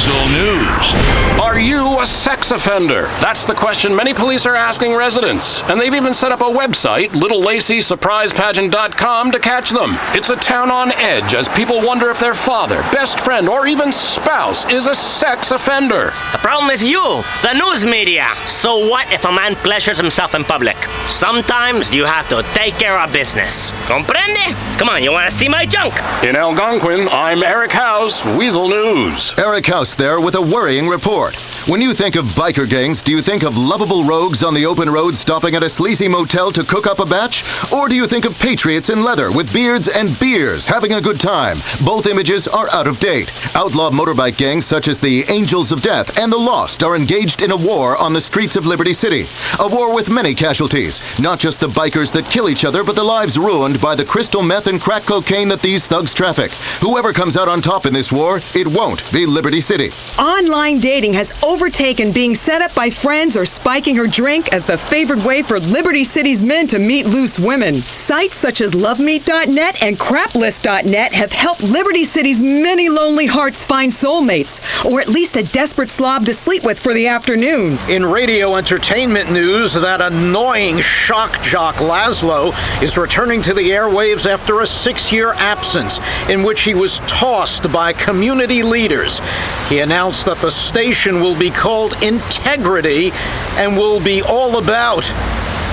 Weazel News. Are you a sex offender? That's the question many police are asking residents. And they've even set up a website, littlelacysurprisepageant.com, to catch them. It's a town on edge as people wonder if their father, best friend, or even spouse is a sex offender. The problem is you, the news media. So what if a man pleasures himself in public? Sometimes you have to take care of business. Comprende? Come on, you want to see my junk? In Algonquin, I'm Eric House, Weazel News. Eric House there with a worrying report. When you think of biker gangs, do you think of lovable rogues on the open road stopping at a sleazy motel to cook up a batch? Or do you think of patriots in leather with beards and beers having a good time? Both images are out of date. Outlaw motorbike gangs such as the Angels of Death and the Lost are engaged in a war on the streets of Liberty City. A war with many casualties. Not just the bikers that kill each other, but the lives ruined by the crystal meth and crack cocaine that these thugs traffic. Whoever comes out on top in this war, it won't be Liberty City. Online dating has overtaken being set up by friends or spiking her drink as the favored way for Liberty City's men to meet loose women. Sites such as lovemeet.net and craplist.net have helped Liberty City's many lonely hearts find soulmates, or at least a desperate slob to sleep with for the afternoon. In radio entertainment news, that annoying shock jock Laszlo is returning to the airwaves after a 6-year absence in which he was tossed by community leaders. He announced that the station will be called Integrity and will be all about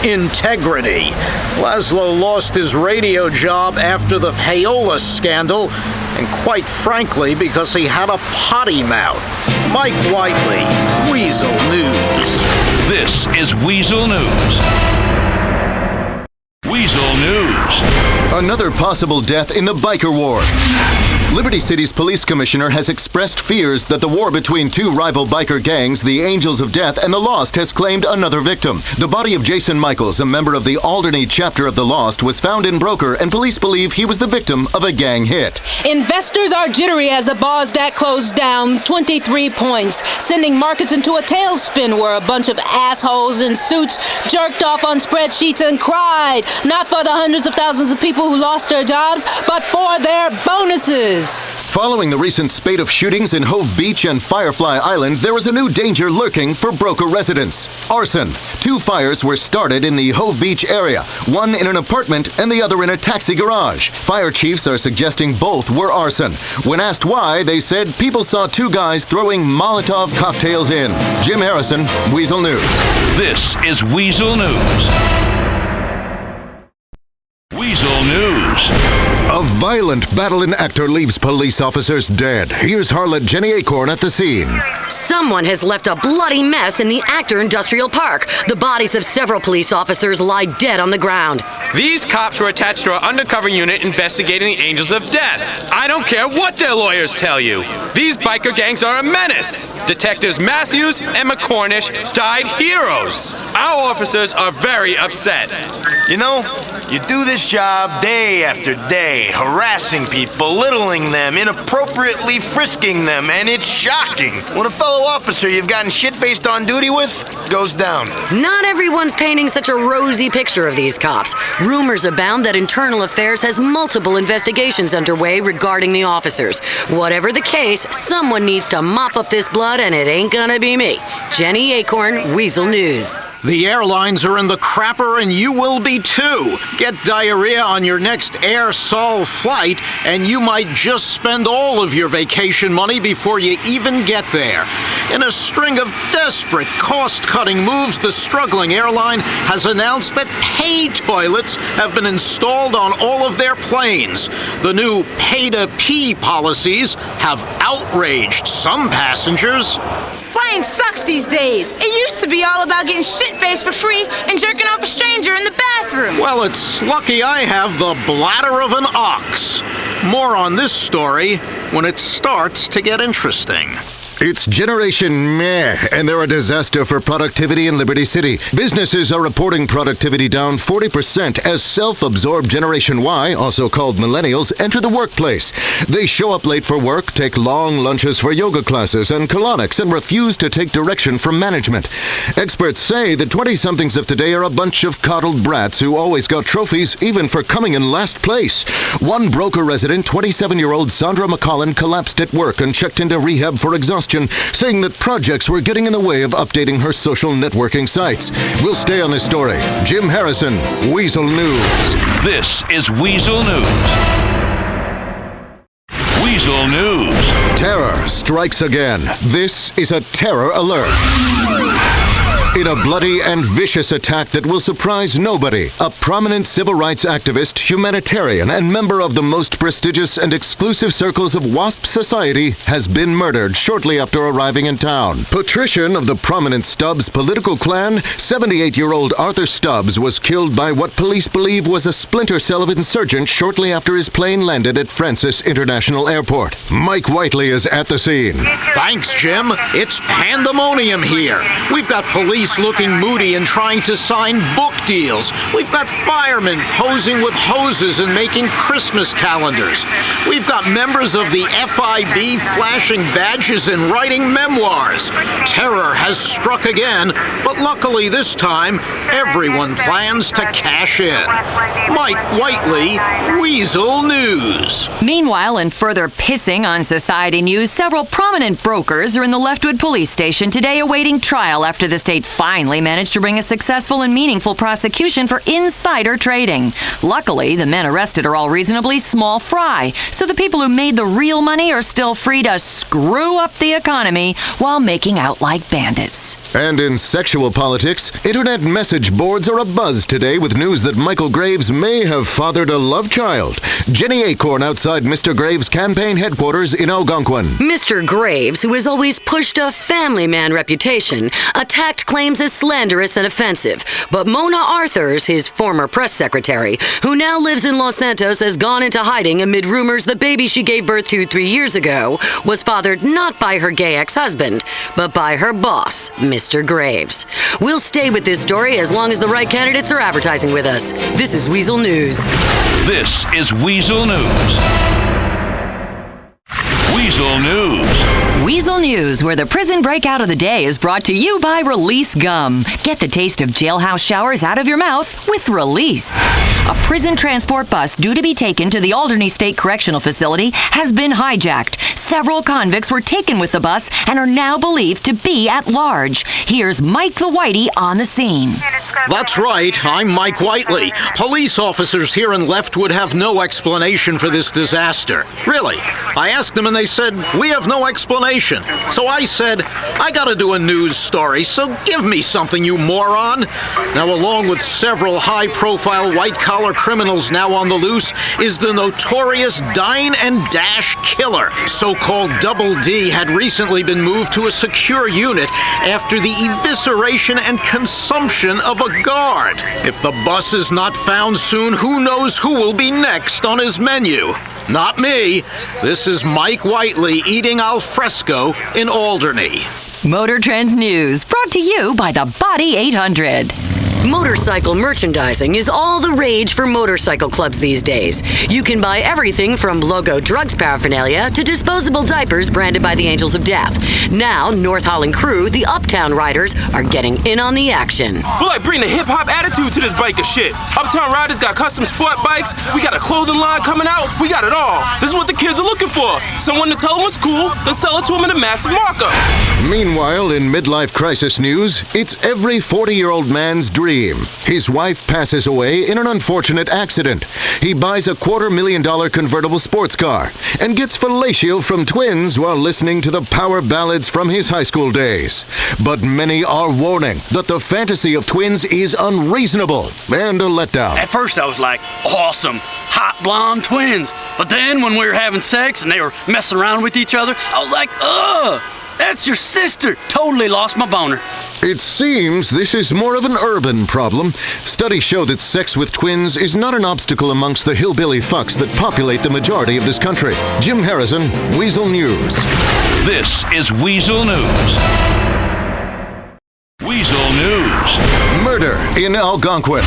integrity. Laszlo lost his radio job after the payola scandal, and quite frankly, because he had a potty mouth. Mike Whiteley, Weazel News. This is Weazel News. Weazel News. Another possible death in the biker wars. Liberty City's police commissioner has expressed fears that the war between two rival biker gangs, the Angels of Death and the Lost, has claimed another victim. The body of Jason Michaels, a member of the Alderney chapter of the Lost, was found in Broker, and police believe he was the victim of a gang hit. Investors are jittery as the Bosdat closed down 23 points, sending markets into a tailspin where a bunch of assholes in suits jerked off on spreadsheets and cried, not for the hundreds of thousands of people who lost their jobs, but for their bonuses. Following the recent spate of shootings in Hove Beach and Firefly Island, there is a new danger lurking for Broker residents. Arson. 2 fires were started in the Hove Beach area, one in an apartment and the other in a taxi garage. Fire chiefs are suggesting both were arson. When asked why, they said people saw 2 guys throwing Molotov cocktails in. Jim Harrison, Weazel News. This is Weazel News. Weazel News. A violent battle-in actor leaves police officers dead. Here's harlot Jenny Acorn at the scene. Someone has left a bloody mess in the Actor Industrial Park. The bodies of several police officers lie dead on the ground. These cops were attached to our undercover unit investigating the Angels of Death. I don't care what their lawyers tell you. These biker gangs are a menace. Detectives Matthews and McCornish died heroes. Our officers are very upset. You know, you do this job day after day, harassing people, belittling them, inappropriately frisking them, and it's shocking when a fellow officer you've gotten shit-faced on duty with goes down. Not everyone's painting such a rosy picture of these cops. Rumors abound that Internal Affairs has multiple investigations underway regarding the officers. Whatever the case, someone needs to mop up this blood, and it ain't gonna be me. Jenny Acorn, Weazel News. The airlines are in the crapper, and you will be too. Get diarrhea on your next Air Sol flight, and you might just spend all of your vacation money before you even get there. In a string of desperate cost-cutting moves, the struggling airline has announced that pay toilets have been installed on all of their planes. The new pay-to-pee policies have outraged some passengers. Flying sucks these days. It used to be all about getting shit-faced for free and jerking off a stranger in the bathroom. Well, it's lucky I have the bladder of an ox. More on this story when it starts to get interesting. It's Generation Meh, and they're a disaster for productivity in Liberty City. Businesses are reporting productivity down 40% as self-absorbed Generation Y, also called millennials, enter the workplace. They show up late for work, take long lunches for yoga classes and colonics, and refuse to take direction from management. Experts say the 20-somethings of today are a bunch of coddled brats who always got trophies, even for coming in last place. One Broker resident, 27-year-old Sandra McCollin, collapsed at work and checked into rehab for exhaustion. exhaustion, saying that projects were getting in the way of updating her social networking sites. We'll stay on this story. Jim Harrison, Weazel News. This is Weazel News. Weazel News. Terror strikes again. This is a terror alert. In a bloody and vicious attack that will surprise nobody, a prominent civil rights activist, humanitarian, and member of the most prestigious and exclusive circles of WASP society has been murdered shortly after arriving in town. Patrician of the prominent Stubbs political clan, 78-year-old Arthur Stubbs was killed by what police believe was a splinter cell of insurgents shortly after his plane landed at Francis International Airport. Mike Whiteley is at the scene. Thanks, Jim. It's pandemonium here. We've got police looking moody and trying to sign book deals. We've got firemen posing with hoses and making Christmas calendars. We've got members of the FIB flashing badges and writing memoirs. Terror has struck again, but luckily this time, everyone plans to cash in. Mike Whiteley, Weazel News. Meanwhile, in further pissing on society news, several prominent brokers are in the Leftwood police station today awaiting trial after the state finally managed to bring a successful and meaningful prosecution for insider trading. Luckily, the men arrested are all reasonably small fry, so the people who made the real money are still free to screw up the economy while making out like bandits. And in sexual politics, internet message boards are abuzz today with news that Michael Graves may have fathered a love child. Jenny Acorn outside Mr. Graves' campaign headquarters in Algonquin. Mr. Graves, who has always pushed a family man reputation, attacked claims as slanderous and offensive. But Mona Arthurs, his former press secretary, who now lives in Los Santos, has gone into hiding amid rumors the baby she gave birth to 3 years ago was fathered not by her gay ex-husband, but by her boss, Mr. Graves. We'll stay with this story as long as the right candidates are advertising with us. This is Weazel News. This is Weazel News. Weazel News. Weazel News, where the prison breakout of the day is brought to you by Release Gum. Get the taste of jailhouse showers out of your mouth with Release. A prison transport bus due to be taken to the Alderney State Correctional Facility has been hijacked. Several convicts were taken with the bus and are now believed to be at large. Here's Mike the Whitey on the scene. That's right, I'm Mike Whiteley. Police officers here in Leftwood have no explanation for this disaster. Really. I asked them and they said, we have no explanation. So I said, I gotta do a news story, so give me something, you moron. Now, along with several high-profile white-collar criminals now on the loose, is the notorious Dine and Dash killer. So-called Double D had recently been moved to a secure unit after the evisceration and consumption of a guard. If the bus is not found soon, who knows who will be next on his menu? Not me. This is Mike Whiteley eating al fresco in Alderney. Motor Trends News, brought to you by the Body 800. Motorcycle merchandising is all the rage for motorcycle clubs these days. You can buy everything from logo drugs paraphernalia to disposable diapers branded by the Angels of Death. Now, North Holland crew, the Uptown Riders, are getting in on the action. We like bringing a hip-hop attitude to this biker shit. Uptown Riders got custom sport bikes, we got a clothing line coming out, we got it all. This is what the kids are looking for. Someone to tell them what's cool, then sell it to them in a massive markup. Meanwhile, in midlife crisis news, it's every 40-year-old man's dream. His wife passes away in an unfortunate accident. He buys a $250,000 convertible sports car and gets fellatio from twins while listening to the power ballads from his high school days. But many are warning that the fantasy of twins is unreasonable and a letdown. At first I was like, awesome, hot blonde twins. But then when we were having sex and they were messing around with each other, I was like, ugh. That's your sister. Totally lost my boner. It seems this is more of an urban problem. Studies show that sex with twins is not an obstacle amongst the hillbilly fucks that populate the majority of this country. Jim Harrison, Weazel News. This is Weazel News. Weazel News. Murder in Algonquin.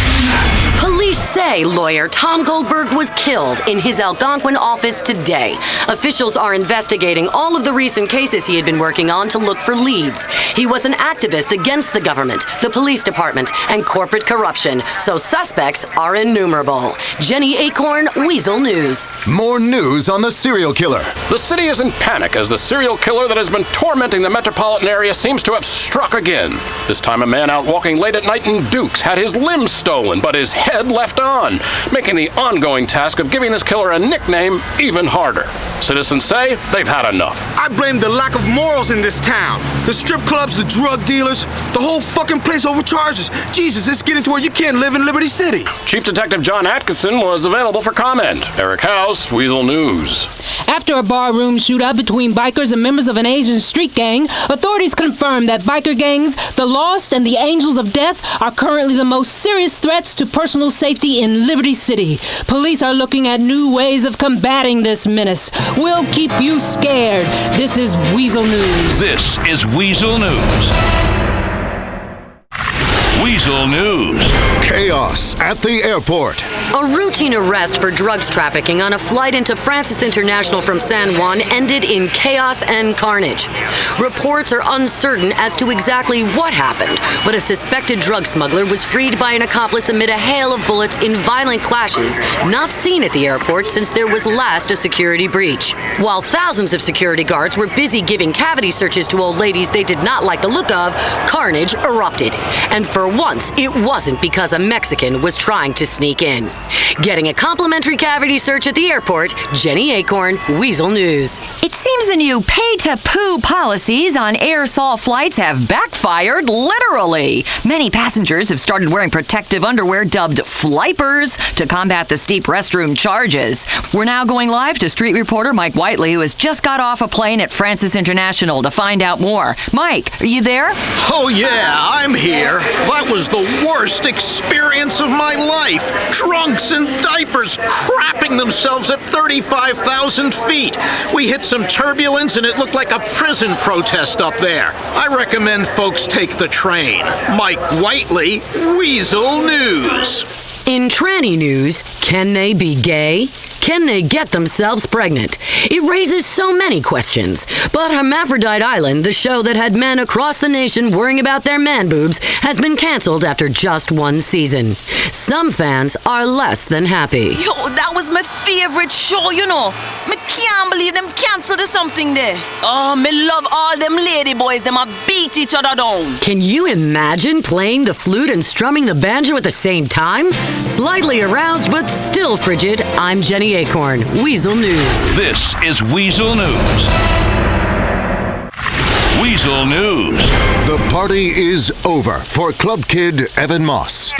Police say lawyer Tom Goldberg was killed in his Algonquin office today. Officials are investigating all of the recent cases he had been working on to look for leads. He was an activist against the government, the police department, and corporate corruption, so suspects are innumerable. Jenny Acorn, Weazel News. More news on the serial killer. The city is in panic as the serial killer that has been tormenting the metropolitan area seems to have struck again. This time a man out walking late at night in Dukes had his limbs stolen, but his head left on, making the ongoing task of giving this killer a nickname even harder. Citizens say they've had enough. I blame the lack of morals in this town. The strip clubs, the drug dealers, the whole fucking place overcharges. Jesus, it's getting to where you can't live in Liberty City. Chief Detective John Atkinson was available for comment. Eric House, Weazel News. After a barroom shootout between bikers and members of an Asian street gang, authorities confirmed that biker gangs, the Lost, and the Angels of Death are currently the most serious threats to personal safety in Liberty City. Police are looking at new ways of combating this menace. We'll keep you scared. This is Weazel News. This is Weazel News. Weazel News. Chaos at the airport. A routine arrest for drugs trafficking on a flight into Francis International from San Juan ended in chaos and carnage. Reports are uncertain as to exactly what happened, but a suspected drug smuggler was freed by an accomplice amid a hail of bullets in violent clashes not seen at the airport since there was last a security breach. While thousands of security guards were busy giving cavity searches to old ladies they did not like the look of, carnage erupted. And for once, it wasn't because a Mexican was trying to sneak in. Getting a complimentary cavity search at the airport, Jenny Acorn, Weazel News. It seems the new pay-to-poo policies on air-sol flights have backfired, literally. Many passengers have started wearing protective underwear dubbed flippers to combat the steep restroom charges. We're now going live to street reporter Mike Whiteley, who has just got off a plane at Francis International to find out more. Mike, are you there? Oh yeah, I'm here. That was the worst experience of my life. Drunks in diapers crapping themselves at 35,000 feet. We hit some turbulence and it looked like a prison protest up there. I recommend folks take the train. Mike Whiteley, Weazel News. In tranny news, can they be gay? Can they get themselves pregnant? It raises so many questions. But Hermaphrodite Island, the show that had men across the nation worrying about their man boobs, has been canceled after just one season. Some fans are less than happy. Yo, that was my favorite show, you know. Me can't believe them canceled or something there. Oh, me love all them lady boys. Them a beat each other down. Can you imagine playing the flute and strumming the banjo at the same time? Slightly aroused but still frigid, I'm Jenny Acorn, Weazel News. This is Weazel News. Weazel News. The party is over for club kid Evan Moss.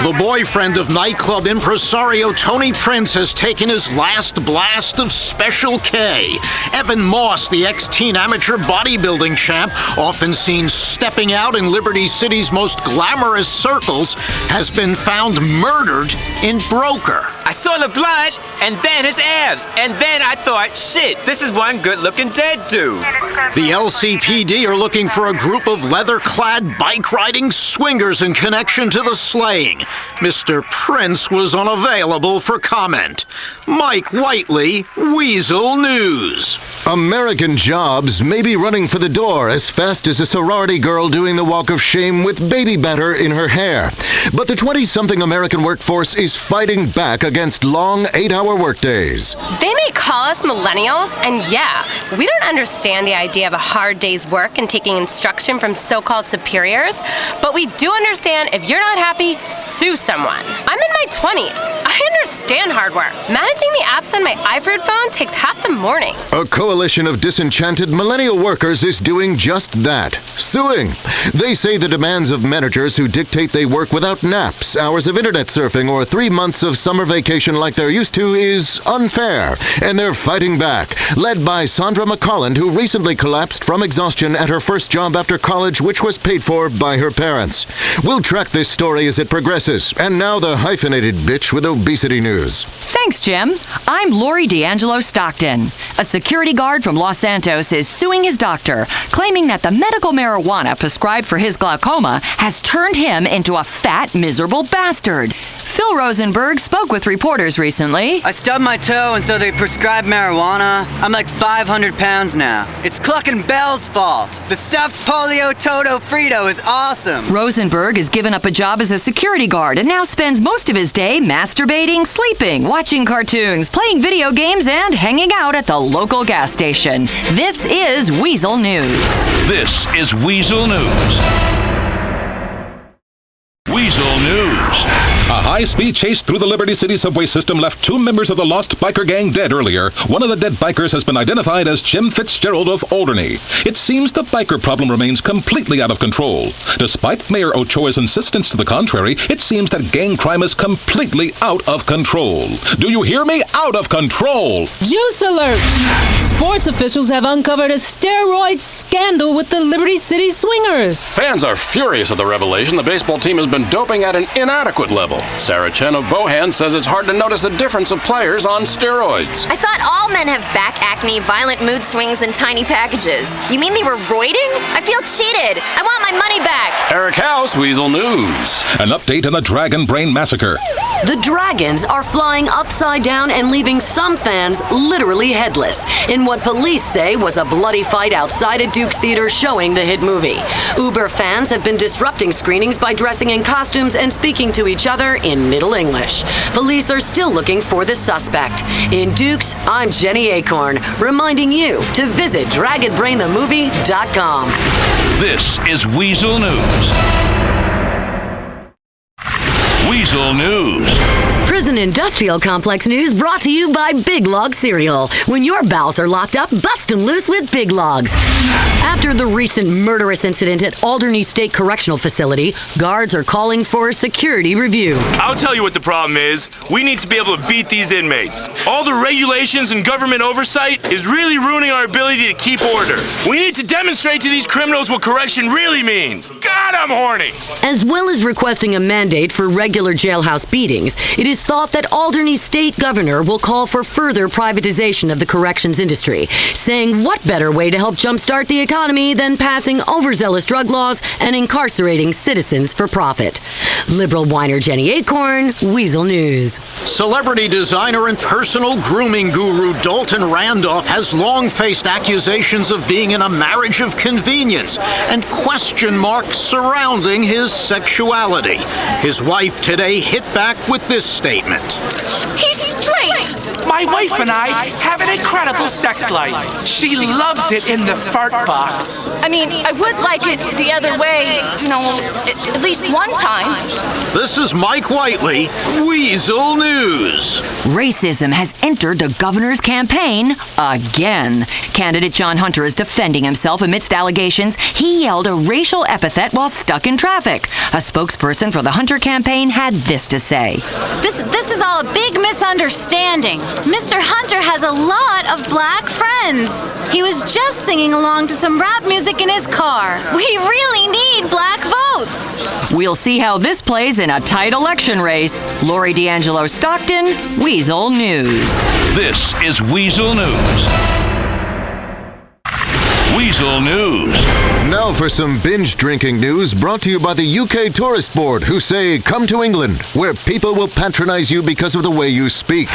The boyfriend of nightclub impresario Tony Prince has taken his last blast of Special K. Evan Moss, the ex-teen amateur bodybuilding champ, often seen stepping out in Liberty City's most glamorous circles, has been found murdered in Broker. I saw the blood and then his abs, and then I thought, shit, this is one good-looking dead dude. The LCPD are looking for a group of leather-clad bike-riding swingers in connection to the slaying. Mr. Prince was unavailable for comment. Mike Whiteley, Weazel News. American jobs may be running for the door as fast as a sorority girl doing the walk of shame with baby batter in her hair. But the 20-something American workforce is fighting back against long 8-hour workdays. They may call us millennials, and yeah, we don't understand the idea of a hard day's work and taking instruction from so-called superiors, but we do understand if you're not happy, sue someone. I'm in my 20s. I understand hard work. Managing the apps on my iPhone phone takes half the morning. A coalition of disenchanted millennial workers is doing just that, suing. They say the demands of managers who dictate they work without naps, hours of internet surfing, or 3 months of summer vacation like they're used to is unfair, and they're fighting back, led by Sandra McColland, who recently collapsed from exhaustion at her first job after college, which was paid for by her parents. We'll track this story as it progresses, and now the hyphenated bitch with obesity news. Thanks, Jim. I'm Lori D'Angelo Stockton. A security guard from Los Santos is suing his doctor, claiming that the medical marijuana prescribed for his glaucoma has turned him into a fat, miserable bastard. Phil Rosenberg spoke with reporters recently. I stubbed my toe, and so they prescribed marijuana. I'm like 500 pounds now. It's Cluckin' Bell's fault. The stuffed polio Toto Frito is awesome. Rosenberg has given up a job as a security guard and now spends most of his day masturbating, sleeping, watching cartoons, playing video games, and hanging out at the local gas station. This is Weazel News. This is Weazel News. Weazel News. A high-speed chase through the Liberty City subway system left 2 members of the lost biker gang dead earlier. One of the dead bikers has been identified as Jim Fitzgerald of Alderney. It seems the biker problem remains completely out of control. Despite Mayor Ochoa's insistence to the contrary, it seems that gang crime is completely out of control. Do you hear me? Out of control! Juice alert! Sports officials have uncovered a steroid scandal with the Liberty City Swingers. Fans are furious at the revelation the baseball team has been doping at an inadequate level. Sarah Chen of Bohan says it's hard to notice the difference of players on steroids. I thought all men have back acne, violent mood swings, and tiny packages. You mean they were roiding? I feel cheated. I want my money back. Eric House, Weazel News. An update on the Dragon Brain Massacre. The dragons are flying upside down and leaving some fans literally headless in what police say was a bloody fight outside a Duke's Theater showing the hit movie. Uber fans have been disrupting screenings by dressing in costumes and speaking to each other in Middle English. Police are still looking for the suspect. In Dukes, I'm Jenny Acorn, reminding you to visit DragonBrainTheMovie.com. This is Weazel News. Weazel News. Prison Industrial Complex news brought to you by Big Log Cereal. When your bowels are locked up, bust them loose with Big Logs. After the recent murderous incident at Alderney State Correctional Facility, guards are calling for a security review. I'll tell you what the problem is. We need to be able to beat these inmates. All the regulations and government oversight is really ruining our ability to keep order. We need to demonstrate to these criminals what correction really means. God, I'm horny. As well as requesting a mandate for regular jailhouse beatings, it is thought that Alderney State Governor will call for further privatization of the corrections industry, saying what better way to help jumpstart the economy than passing overzealous drug laws and incarcerating citizens for profit. Liberal whiner Jenny Acorn, Weazel News. Celebrity designer and personal grooming guru Dalton Randolph has long faced accusations of being in a marriage of convenience and question marks surrounding his sexuality. His wife today hit back with this statement. He's straight! My wife and I have an incredible sex life. She loves it in the fart box. I mean, I would like it the other way, at least one time. This is Mike Whiteley, Weazel News. Racism has entered the governor's campaign again. Candidate John Hunter is defending himself amidst allegations he yelled a racial epithet while stuck in traffic. A spokesperson for the Hunter campaign had this to say. This is all a big misunderstanding. Mr. Hunter has a lot of black friends. He was just singing along to some rap music in his car. We really need black votes. We'll see how this plays in a tight election race. Lori D'Angelo Stockton, Weazel News. This is Weazel News. Weazel News. Now for some binge drinking news brought to you by the UK Tourist Board, who say, come to England, where people will patronize you because of the way you speak.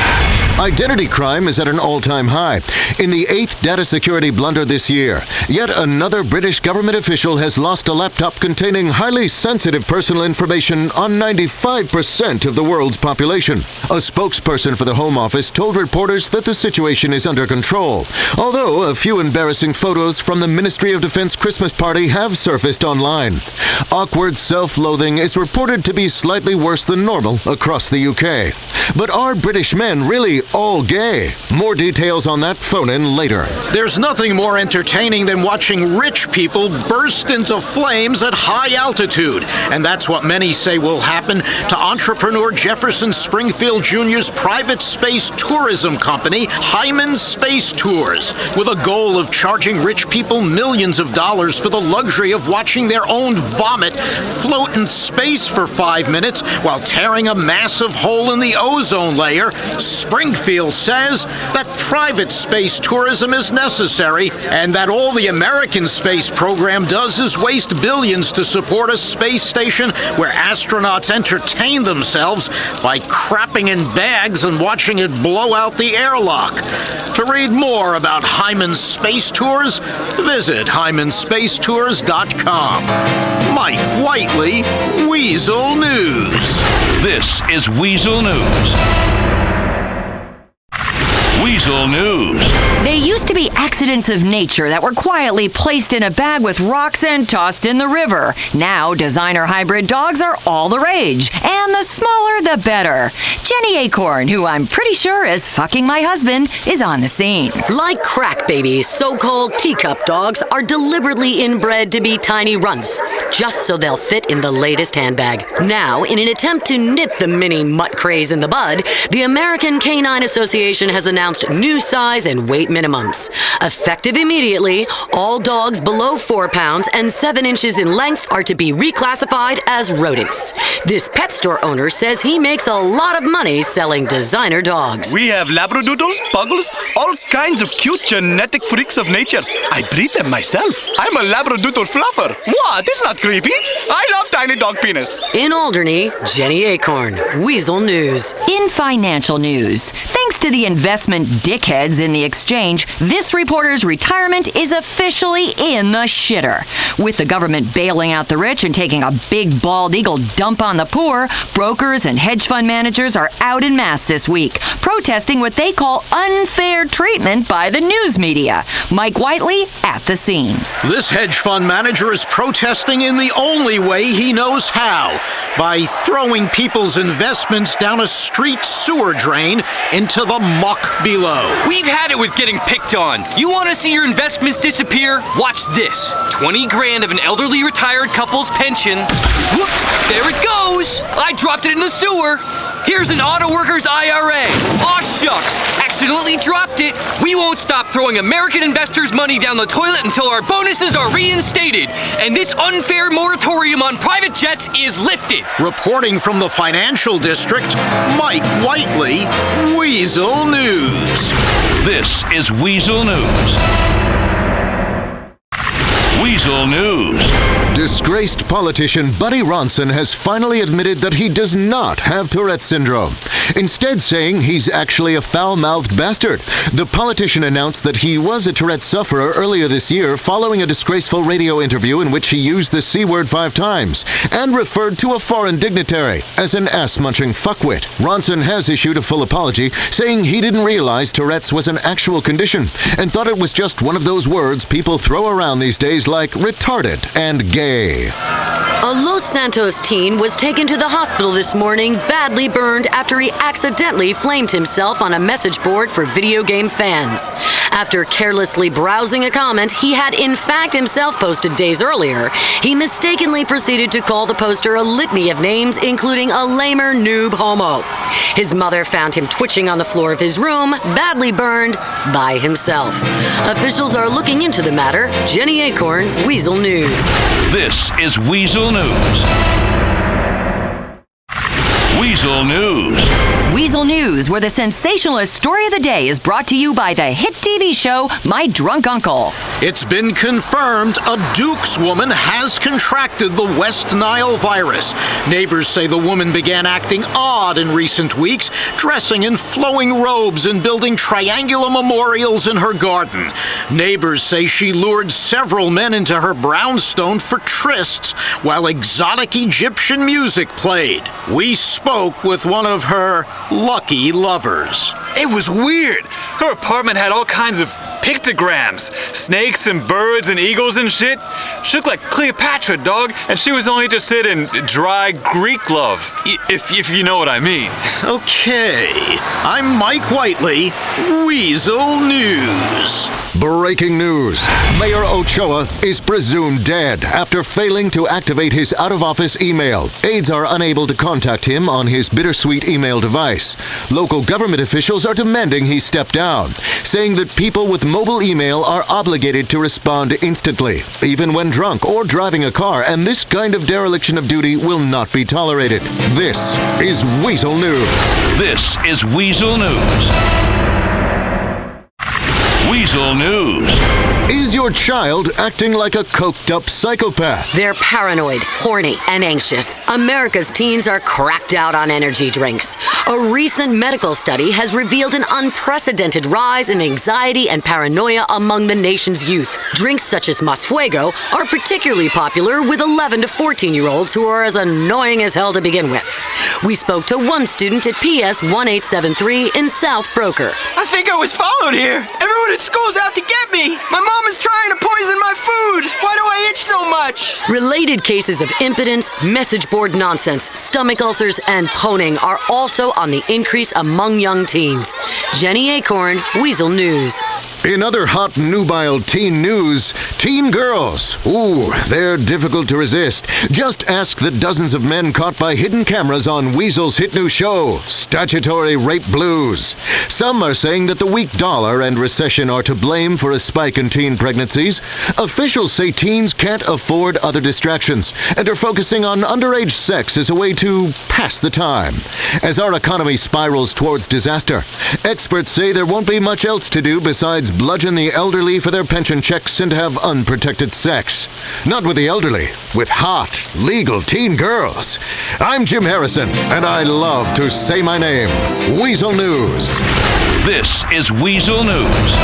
Identity crime is at an all-time high. In the 8th data security blunder this year, yet another British government official has lost a laptop containing highly sensitive personal information on 95% of the world's population. A spokesperson for the Home Office told reporters that the situation is under control, although a few embarrassing photos from the Ministry of Defense Christmas party have surfaced online. Awkward self-loathing is reported to be slightly worse than normal across the UK. But are British men really all gay? More details on that phone-in later. There's nothing more entertaining than watching rich people burst into flames at high altitude. And that's what many say will happen to entrepreneur Jefferson Springfield Jr.'s private space tourism company, Hyman Space Tours, with a goal of charging rich people people millions of dollars for the luxury of watching their own vomit float in space for 5 minutes while tearing a massive hole in the ozone layer, Springfield says that private space tourism is necessary and that all the American space program does is waste billions to support a space station where astronauts entertain themselves by crapping in bags and watching it blow out the airlock. To read more about Hyman's Space Tours, visit hymanspacetours.com. Mike Whiteley, Weazel News. This is Weazel News. Weazel News. They used to be accidents of nature that were quietly placed in a bag with rocks and tossed in the river. Now, designer hybrid dogs are all the rage. And the smaller, the better. Jenny Acorn, who I'm pretty sure is fucking my husband, is on the scene. Like crack babies, so-called teacup dogs are deliberately inbred to be tiny runts, just so they'll fit in the latest handbag. Now, in an attempt to nip the mini mutt craze in the bud, the American Canine Association has announced new size and weight minimums. Effective immediately, all dogs below 4 pounds and 7 inches in length are to be reclassified as rodents. This pet store owner says he makes a lot of money selling designer dogs. We have labradoodles, puggles, all kinds of cute genetic freaks of nature. I breed them myself. I'm a labradoodle fluffer. What? It's not creepy. I love tiny dog penis. In Alderney, Jenny Acorn, Weazel News. In financial news, thanks to the investment dickheads in the exchange, this reporter's retirement is officially in the shitter. With the government bailing out the rich and taking a big bald eagle dump on the poor, brokers and hedge fund managers are out en masse this week, protesting what they call unfair treatment by the news media. Mike Whiteley at the scene. This hedge fund manager is protesting in the only way he knows how, by throwing people's investments down a street sewer drain into the muck below. We've had it with getting picked on. You want to see your investments disappear? Watch this. 20 grand of an elderly retired couple's pension. Whoops, there it goes. I dropped it in the sewer. Here's an auto worker's IRA. Aw shucks, accidentally dropped it. We won't stop throwing American investors' money down the toilet until our bonuses are reinstated. And this unfair moratorium on private jets is lifted. Reporting from the financial district, Mike Whiteley, Weazel News. This is Weazel News. Weazel News. Disgraced politician Buddy Ronson has finally admitted that he does not have Tourette's syndrome, instead saying he's actually a foul-mouthed bastard. The politician announced that he was a Tourette's sufferer earlier this year following a disgraceful radio interview in which he used the C word 5 times and referred to a foreign dignitary as an ass-munching fuckwit. Ronson has issued a full apology, saying he didn't realize Tourette's was an actual condition and thought it was just one of those words people throw around these days like retarded and gay. A Los Santos teen was taken to the hospital this morning badly burned after he accidentally flamed himself on a message board for video game fans. After carelessly browsing a comment he had in fact himself posted days earlier, he mistakenly proceeded to call the poster a litany of names, including a lamer noob homo. His mother found him twitching on the floor of his room, badly burned by himself. Officials are looking into the matter. Jenny Acorn, Weazel News. This is Weazel News. Weazel News. Weazel News, where the sensationalist story of the day is brought to you by the hit TV show My Drunk Uncle. It's been confirmed a Dukes woman has contracted the West Nile virus. Neighbors say the woman began acting odd in recent weeks, dressing in flowing robes and building triangular memorials in her garden. Neighbors say she lured several men into her brownstone for trysts while exotic Egyptian music played. We spoke with one of her lucky lovers. It was weird. Her apartment had all kinds of pictograms, snakes and birds and eagles and shit. She looked like Cleopatra, dog, and she was only interested in dry Greek love, if you know what I mean. Okay, I'm Mike Whiteley, Weazel News. Breaking news. Mayor Ochoa is presumed dead after failing to activate his out-of-office email. Aides are unable to contact him on his bittersweet email device. Local government officials are demanding he step down, saying that people with mobile email are obligated to respond instantly, even when drunk or driving a car, and this kind of dereliction of duty will not be tolerated. This is Weazel News. This is Weazel News. Weazel News. Is your child acting like a coked-up psychopath? They're paranoid, horny, and anxious. America's teens are cracked out on energy drinks. A recent medical study has revealed an unprecedented rise in anxiety and paranoia among the nation's youth. Drinks such as Mas Fuego are particularly popular with 11 to 14-year-olds who are as annoying as hell to begin with. We spoke to one student at PS 1873 in South Broker. I think I was followed here. Everyone at school's out to get me. My mom is trying to poison my food. Why do I itch so much? Related cases of impotence, message board nonsense, stomach ulcers, and poning are also on the increase among young teens. Jenny Acorn, Weazel News. In other hot, nubile teen news, teen girls. Ooh, they're difficult to resist. Just ask the dozens of men caught by hidden cameras on Weazel's hit new show, Statutory Rape Blues. Some are saying that the weak dollar and recession are to blame for a spike in teen pregnancies. Officials say teens can't afford other distractions and are focusing on underage sex as a way to pass the time. As our economy spirals towards disaster, experts say there won't be much else to do besides bludgeon the elderly for their pension checks and have unprotected sex. Not with the elderly, with hot, legal teen girls. I'm Jim Harrison, and I love to say my name. Weazel News. This is Weazel News.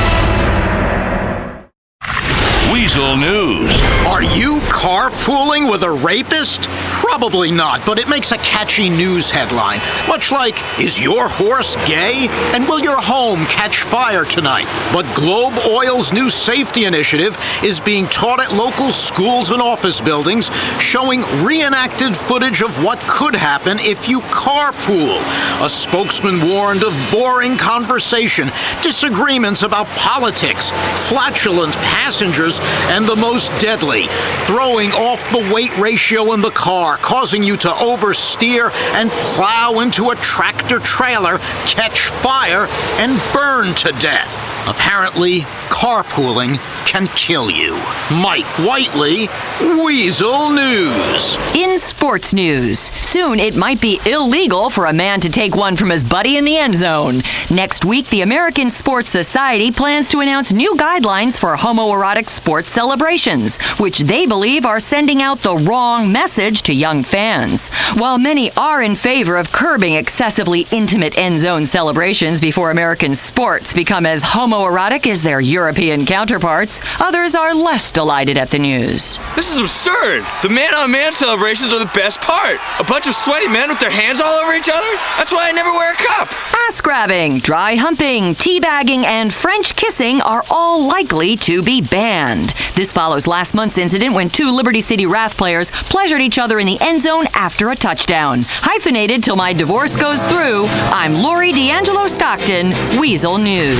Weazel News. Are you carpooling with a rapist? Probably not, but it makes a catchy news headline. Much like, is your horse gay? And will your home catch fire tonight? But Globe Oil's new safety initiative is being taught at local schools and office buildings, showing reenacted footage of what could happen if you carpool. A spokesman warned of boring conversation, disagreements about politics, flatulent passengers, and the most deadly, throwing off the weight ratio in the car, causing you to oversteer and plow into a tractor trailer, catch fire, and burn to death. Apparently, carpooling can kill you. Mike Whiteley, Weazel News. In sports news, soon it might be illegal for a man to take one from his buddy in the end zone. Next week, the American Sports Society plans to announce new guidelines for homoerotic sports celebrations, which they believe are sending out the wrong message to young fans. While many are in favor of curbing excessively intimate end zone celebrations before American sports become as homoerotic as their European counterparts, others are less delighted at the news. This is absurd. The man-on-man celebrations are the best part. A bunch of sweaty men with their hands all over each other? That's why I never wear a cup. Ass-grabbing, dry humping, teabagging, and French kissing are all likely to be banned. This follows last month's incident when two Liberty City Wrath players pleasured each other in the end zone after a touchdown. Hyphenated till my divorce goes through, I'm Lori D'Angelo Stockton, Weazel News.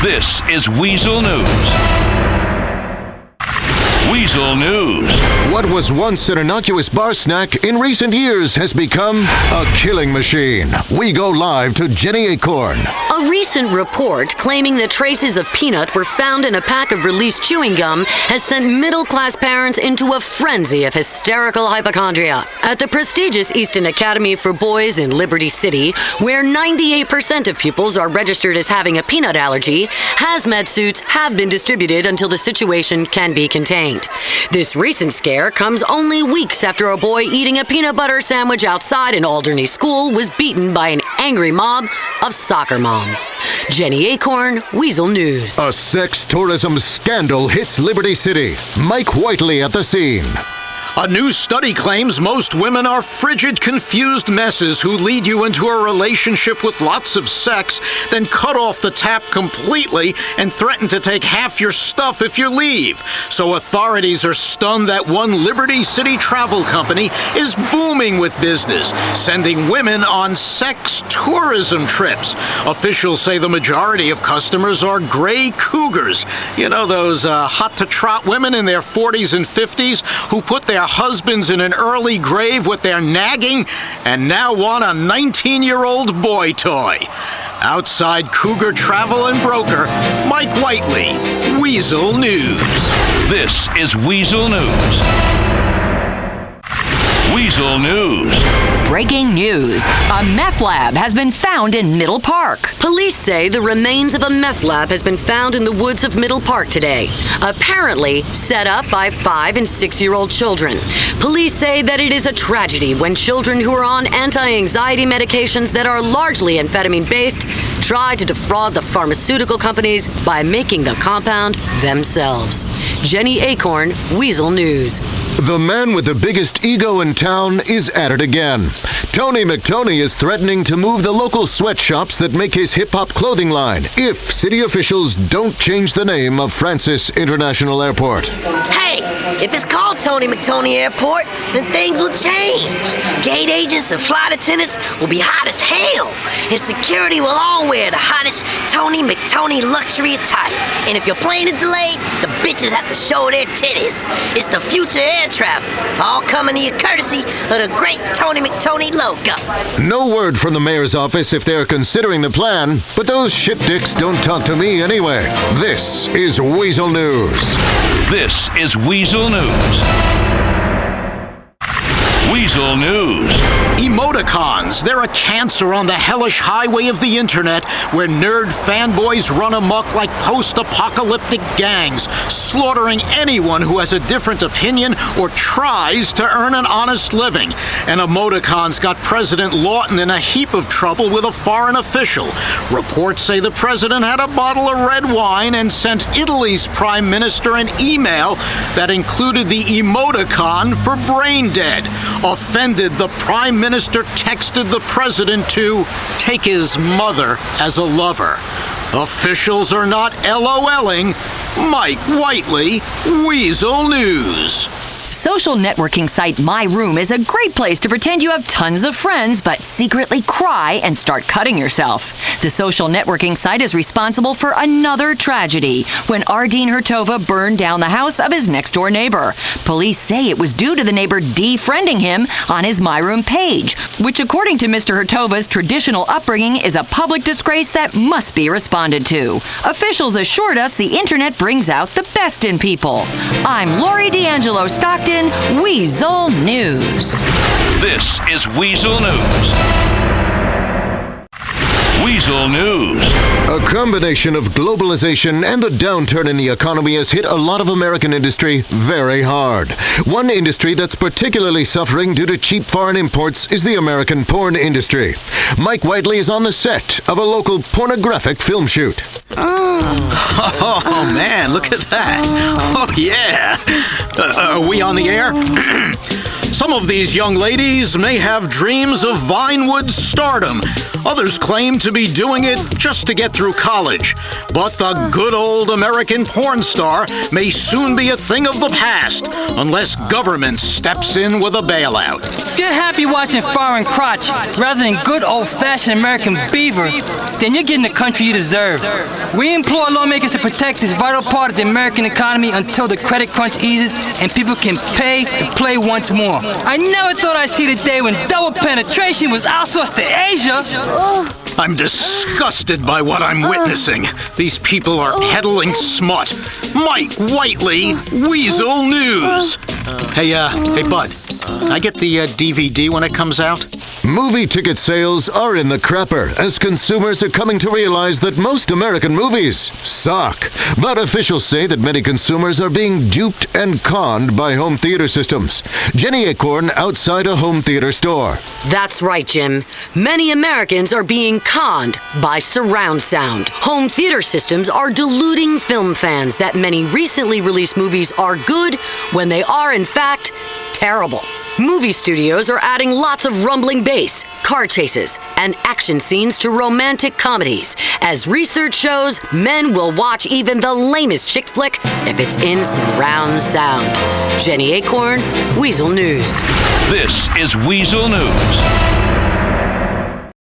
This is Weazel News. Weazel News. What was once an innocuous bar snack in recent years has become a killing machine. We go live to Jenny Acorn. A recent report claiming that traces of peanut were found in a pack of released chewing gum has sent middle-class parents into a frenzy of hysterical hypochondria. At the prestigious Easton Academy for Boys in Liberty City, where 98% of pupils are registered as having a peanut allergy, hazmat suits have been distributed until the situation can be contained. This recent scare comes only weeks after a boy eating a peanut butter sandwich outside an Alderney school was beaten by an angry mob of soccer moms. Jenny Acorn, Weazel News. A sex tourism scandal hits Liberty City. Mike Whiteley at the scene. A new study claims most women are frigid, confused messes who lead you into a relationship with lots of sex, then cut off the tap completely and threaten to take half your stuff if you leave. So authorities are stunned that one Liberty City travel company is booming with business, sending women on sex tourism trips. Officials say the majority of customers are gray cougars. You know, those hot-to-trot women in their 40s and 50s who put their husbands in an early grave with their nagging and now want a 19-year-old boy toy. Outside Cougar Travel and Broker, Mike Whiteley, Weazel News. This is Weazel News. Weazel News. Breaking news. A meth lab has been found in Middle Park. Police say the remains of a meth lab has been found in the woods of Middle Park today, apparently set up by 5- and 6-year-old children. Police say that it is a tragedy when children who are on anti-anxiety medications that are largely amphetamine-based try to defraud the pharmaceutical companies by making the compound themselves. Jenny Acorn, Weazel News. The man with the biggest ego in town is at it again. Tony McTony is threatening to move the local sweatshops that make his hip-hop clothing line if city officials don't change the name of Francis International Airport. Hey, if it's called Tony McTony Airport, then things will change. Gate agents and flight attendants will be hot as hell, and security will all wear the hottest Tony McTony luxury attire. And if your plane is delayed, the bitches have to show their titties. It's the future air travel, all coming to you courtesy of the great Tony McTony logo. No word from the mayor's office if they're considering the plan, but those shit dicks don't talk to me anyway. This is Weazel News. This is Weazel News. Weazel News. Emoticons. They're a cancer on the hellish highway of the internet where nerd fanboys run amok like post-apocalyptic gangs, slaughtering anyone who has a different opinion or tries to earn an honest living. And emoticons got President Lawton in a heap of trouble with a foreign official. Reports say the president had a bottle of red wine and sent Italy's prime minister an email that included the emoticon for brain dead. Offended, the prime minister texted the president to take his mother as a lover. Officials are not LOLing. Mike Whiteley, Weazel News. Social networking site My Room is a great place to pretend you have tons of friends, but secretly cry and start cutting yourself. The social networking site is responsible for another tragedy when Ardeen Hurtova burned down the house of his next-door neighbor. Police say it was due to the neighbor defriending him on his My Room page, which according to Mr. Hurtova's traditional upbringing is a public disgrace that must be responded to. Officials assured us the internet brings out the best in people. I'm Lori D'Angelo Stockton, Weazel News. This is Weazel News. Weazel News. A combination of globalization and the downturn in the economy has hit a lot of American industry very hard. One industry that's particularly suffering due to cheap foreign imports is the American porn industry. Mike Whiteley is on the set of a local pornographic film shoot. Oh, man, look at that. Oh, yeah. Are we on the air? Some of these young ladies may have dreams of Vinewood stardom. Others claim to be doing it just to get through college. But the good old American porn star may soon be a thing of the past, unless government steps in with a bailout. If you're happy watching foreign crotch rather than good old-fashioned American beaver, then you're getting the country you deserve. We implore lawmakers to protect this vital part of the American economy until the credit crunch eases and people can pay to play once more. I never thought I'd see the day when double penetration was outsourced to Asia. I'm disgusted by what I'm witnessing. These people are peddling smut. Mike Whiteley, Weazel News. Hey, bud, can I get the DVD when it comes out? Movie ticket sales are in the crapper as consumers are coming to realize that most American movies suck. But officials say that many consumers are being duped and conned by home theater systems. Jenny Acorn outside a home theater store. That's right, Jim. Many Americans are being conned by surround sound. Home theater systems are deluding film fans that many recently released movies are good when they are, in fact, terrible. Movie studios are adding lots of rumbling bass, car chases, and action scenes to romantic comedies. As research shows, men will watch even the lamest chick flick if it's in surround sound. Jenny Acorn, Weazel News. This is Weazel News.